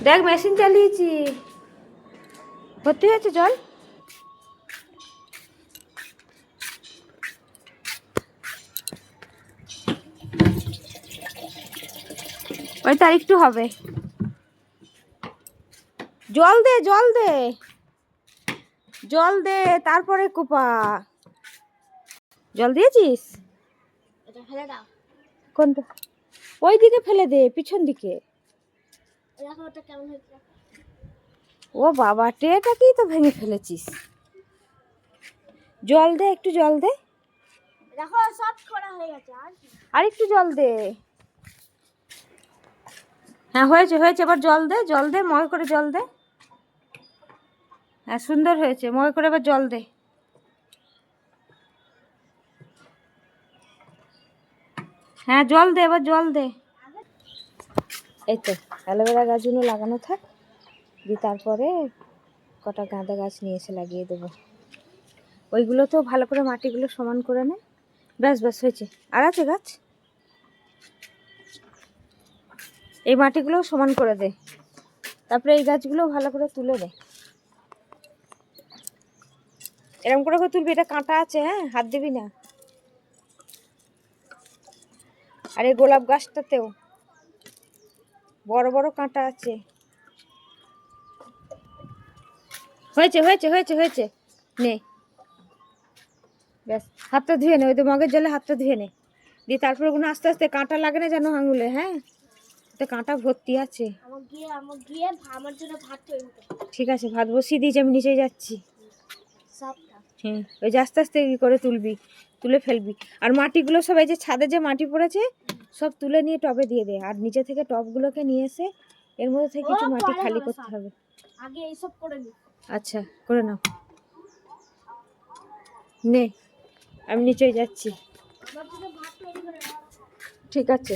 দেখ মেশিন চালিয়েছি, ভর্তি হয়েছে জল। ওই তার একটু হবে। জল দে জল দে জল দে, তারপরে কোপা। জল দিয়েছিস? এটা ফেলে দাও। কোনটা? ওই দিকে ফেলে দে, পিছন দিকে। দেখো ওটা কেমন হয়েছে। ও বাবা, ট্রেটাকেই তো ভেঙে ফেলেছিস। জল দে, একটু জল দে। দেখো সব করা হয়ে গেছে। আর একটু জল দে। হ্যাঁ হয়েছে হয়েছে, এবার জল দে, জল দে, ময় করে জল দে। হ্যাঁ সুন্দর হয়েছে, ময় করে এবার জল দে। হ্যাঁ জল দে, এবার জল দে। এই তো অ্যালোভেরা গাছগুলো লাগানো থাক, দিয়ে তারপরে কটা গাঁদা গাছ নিয়ে এসে লাগিয়ে দেবো। ওইগুলো তো ভালো করে মাটিগুলো সমান করে নে। ব্যাস ব্যাস হয়েছে, আর আছে গাছ? এই মাটিগুলোও সমান করে দে, তারপরে এই গাছগুলো ভালো করে তুলে দে। এরকম করে তুলবি, এটা কাঁটা আছে, হ্যাঁ হাত দিবি না। আর এই গোলাপ গাছটাতেও বড় বড় কাঁটা আছে। হয়েছে হয়েছে হয়েছে হয়েছে, নে ব্যাস, হাতটা ধুয়ে নে, ওই তো মগের জলে হাতটা ধুয়ে নে, দিয়ে তারপরে ওগুলো আস্তে আস্তে, কাঁটা লাগে না যেন আঙুলে, হ্যাঁ তো কাঁটা ভর্তি আছে। আমার জন্য ভাত তৈরি করো। ঠিক আছে, ভাত বসিয়ে দিয়েছি, আমি নিচে যাচ্ছি। সবটা হ্যাঁ ওই যে আস্তে আস্তে করে তুলবি, তুলে ফেলবি। আর মাটিগুলো সব এই যে ছাদে যে মাটি পড়েছে সব তুলে নিয়ে টবে দিয়ে দে, আর নিচে থেকে টবগুলোকে নিয়ে এসে এর মধ্যে থেকে কিছু মাটি খালি করতে হবে। আগে এইসব করে নি। আচ্ছা করে নাও, নে আমি নিচে যাচ্ছি। আমার জন্য ভাত তৈরি করে। ঠিক আছে।